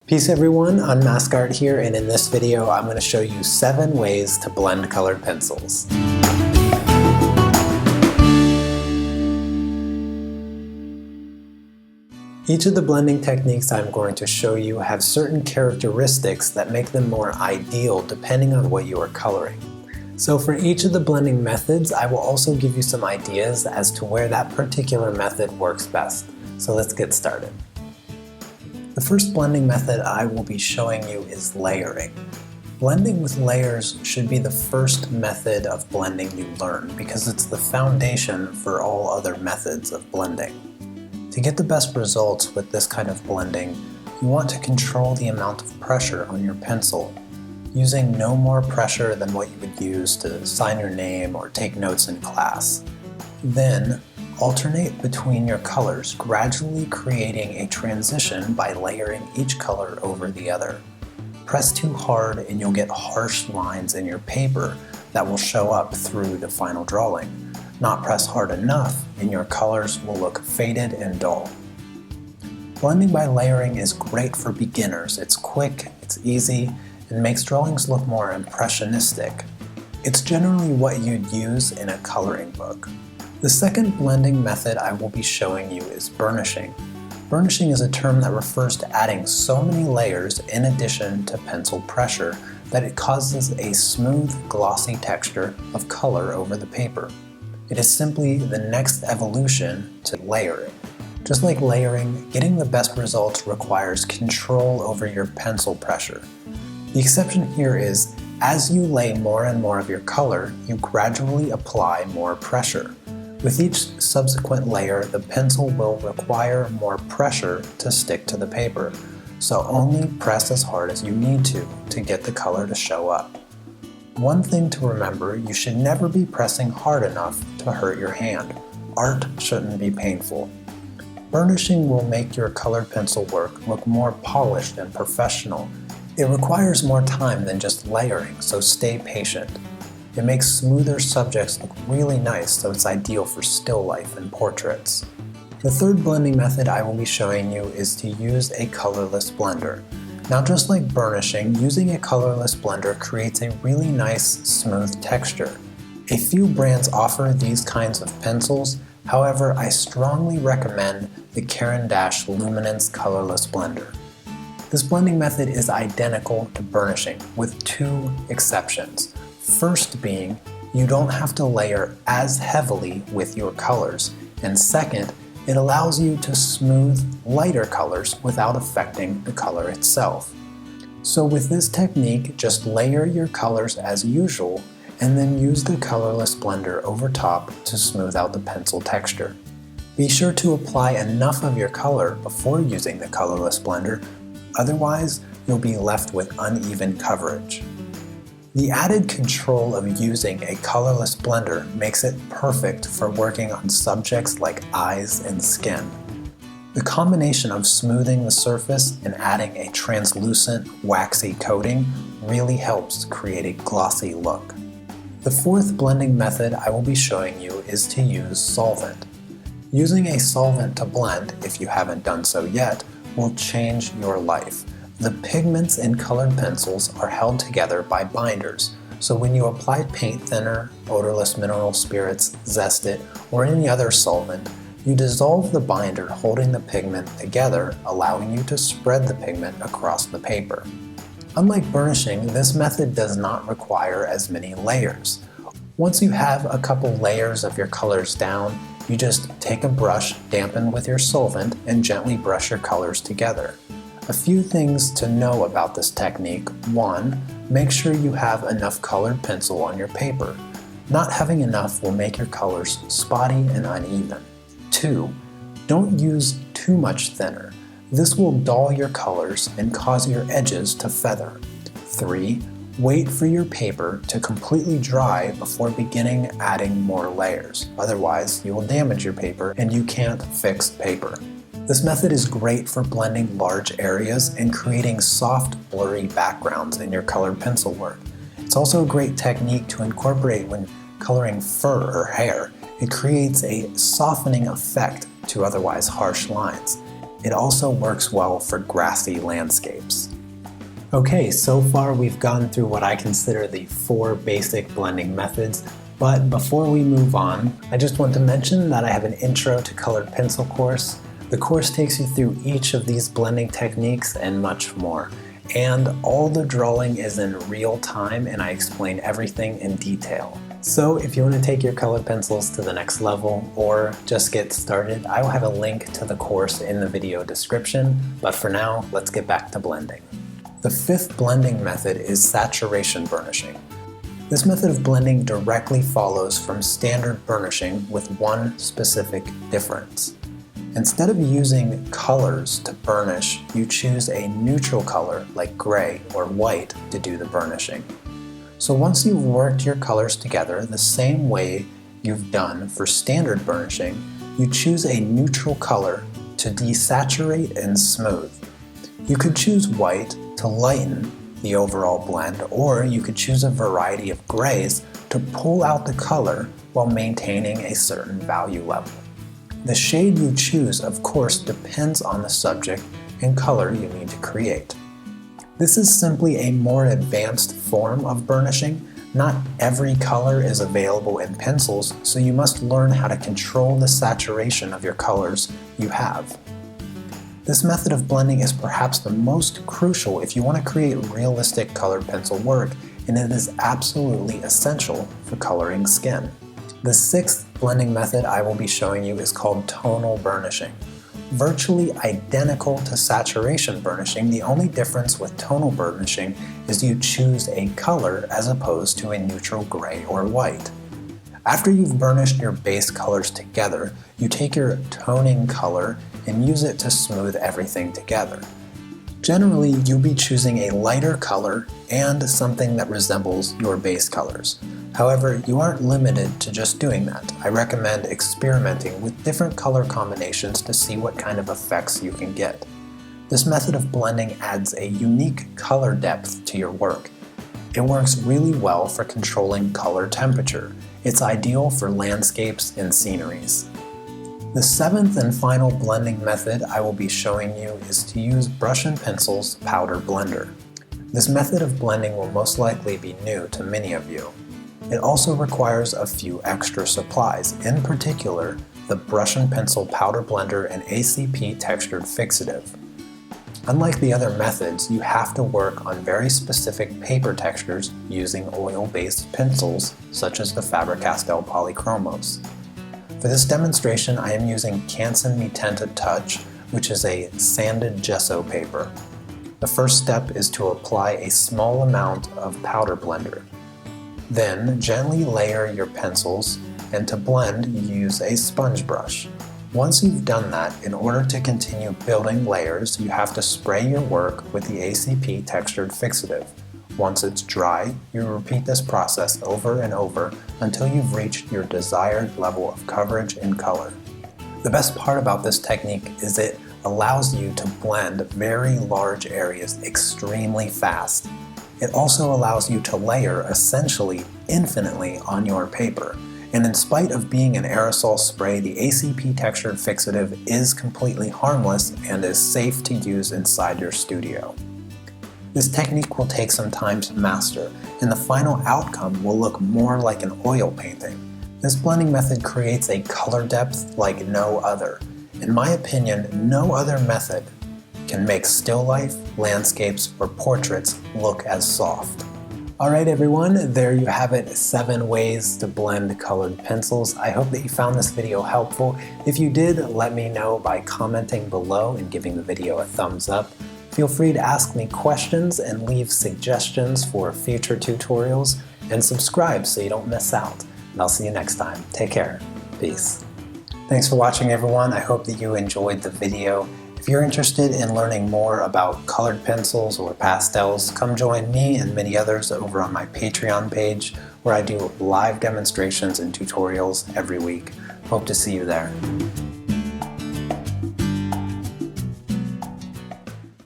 Peace everyone, Unmask Art here, and in this video I'm going to show you 7 ways to blend colored pencils. Each of the blending techniques I'm going to show you have certain characteristics that make them more ideal depending on what you are coloring. So for each of the blending methods, I will also give you some ideas as to where that particular method works best. So let's get started. The first blending method I will be showing you is layering. Blending with layers should be the first method of blending you learn because it's the foundation for all other methods of blending. To get the best results with this kind of blending, you want to control the amount of pressure on your pencil, using no more pressure than what you would use to sign your name or take notes in class. Then, alternate between your colors, gradually creating a transition by layering each color over the other. Press too hard and you'll get harsh lines in your paper that will show up through the final drawing. Not press hard enough and your colors will look faded and dull. Blending by layering is great for beginners. It's quick, it's easy, and makes drawings look more impressionistic. It's generally what you'd use in a coloring book. The second blending method I will be showing you is burnishing. Burnishing is a term that refers to adding so many layers in addition to pencil pressure that it causes a smooth, glossy texture of color over the paper. It is simply the next evolution to layering. Just like layering, getting the best results requires control over your pencil pressure. The exception here is, as you lay more and more of your color, you gradually apply more pressure. With each subsequent layer, the pencil will require more pressure to stick to the paper, so only press as hard as you need to get the color to show up. One thing to remember, you should never be pressing hard enough to hurt your hand. Art shouldn't be painful. Burnishing will make your colored pencil work look more polished and professional. It requires more time than just layering, so stay patient. It makes smoother subjects look really nice, so it's ideal for still life and portraits. The third blending method I will be showing you is to use a colorless blender. Now just like burnishing, using a colorless blender creates a really nice, smooth texture. A few brands offer these kinds of pencils, however I strongly recommend the Canon Luminance Colorless Blender. This blending method is identical to burnishing, with 2 exceptions. First being, you don't have to layer as heavily with your colors, and second, it allows you to smooth lighter colors without affecting the color itself. So with this technique, just layer your colors as usual, and then use the colorless blender over top to smooth out the pencil texture. Be sure to apply enough of your color before using the colorless blender, otherwise you'll be left with uneven coverage. The added control of using a colorless blender makes it perfect for working on subjects like eyes and skin. The combination of smoothing the surface and adding a translucent, waxy coating really helps create a glossy look. The fourth blending method I will be showing you is to use solvent. Using a solvent to blend, if you haven't done so yet, will change your life. The pigments in colored pencils are held together by binders, so when you apply paint thinner, odorless mineral spirits, Zest It, or any other solvent, you dissolve the binder holding the pigment together, allowing you to spread the pigment across the paper. Unlike burnishing, this method does not require as many layers. Once you have a couple layers of your colors down, you just take a brush dampened with your solvent and gently brush your colors together. A few things to know about this technique. 1. Make sure you have enough colored pencil on your paper. Not having enough will make your colors spotty and uneven. 2. Don't use too much thinner. This will dull your colors and cause your edges to feather. 3. Wait for your paper to completely dry before beginning adding more layers. Otherwise, you will damage your paper and you can't fix paper. This method is great for blending large areas and creating soft, blurry backgrounds in your colored pencil work. It's also a great technique to incorporate when coloring fur or hair. It creates a softening effect to otherwise harsh lines. It also works well for grassy landscapes. Okay, so far we've gone through what I consider the 4 basic blending methods, but before we move on, I just want to mention that I have an Intro to Colored Pencil course. The course takes you through each of these blending techniques and much more. And all the drawing is in real time and I explain everything in detail. So if you want to take your colored pencils to the next level or just get started, I will have a link to the course in the video description. But for now, let's get back to blending. The 5th blending method is saturation burnishing. This method of blending directly follows from standard burnishing with one specific difference. Instead of using colors to burnish, you choose a neutral color like gray or white to do the burnishing. So once you've worked your colors together the same way you've done for standard burnishing, you choose a neutral color to desaturate and smooth. You could choose white to lighten the overall blend, or you could choose a variety of grays to pull out the color while maintaining a certain value level. The shade you choose, of course, depends on the subject and color you need to create. This is simply a more advanced form of burnishing. Not every color is available in pencils, so you must learn how to control the saturation of your colors you have. This method of blending is perhaps the most crucial if you want to create realistic colored pencil work, and it is absolutely essential for coloring skin. The 6th blending method I will be showing you is called tonal burnishing. Virtually identical to saturation burnishing, the only difference with tonal burnishing is you choose a color as opposed to a neutral gray or white. After you've burnished your base colors together, you take your toning color and use it to smooth everything together. Generally, you'll be choosing a lighter color and something that resembles your base colors. However, you aren't limited to just doing that. I recommend experimenting with different color combinations to see what kind of effects you can get. This method of blending adds a unique color depth to your work. It works really well for controlling color temperature. It's ideal for landscapes and sceneries. The 7th and final blending method I will be showing you is to use brush and pencil's powder blender. This method of blending will most likely be new to many of you. It also requires a few extra supplies, in particular the brush and pencil powder blender and ACP textured fixative. Unlike the other methods, you have to work on very specific paper textures using oil-based pencils such as the Faber-castell Polychromos. For this demonstration, I am using Canson Mi Tinta Touch, which is a sanded gesso paper. The first step is to apply a small amount of powder blender. Then gently layer your pencils, and to blend, you use a sponge brush. Once you've done that, in order to continue building layers, you have to spray your work with the ACP textured fixative. Once it's dry, you repeat this process over and over until you've reached your desired level of coverage and color. The best part about this technique is it allows you to blend very large areas extremely fast. It also allows you to layer essentially infinitely on your paper. And in spite of being an aerosol spray, the ACP textured fixative is completely harmless and is safe to use inside your studio. This technique will take some time to master, and the final outcome will look more like an oil painting. This blending method creates a color depth like no other. In my opinion, no other method can make still life, landscapes, or portraits look as soft. Alright everyone, there you have it, 7 ways to blend colored pencils. I hope that you found this video helpful. If you did, let me know by commenting below and giving the video a thumbs up. Feel free to ask me questions and leave suggestions for future tutorials, and subscribe so you don't miss out. And I'll see you next time. Take care. Peace. Thanks for watching everyone. I hope that you enjoyed the video. If you're interested in learning more about colored pencils or pastels, come join me and many others over on my Patreon page, where I do live demonstrations and tutorials every week. Hope to see you there.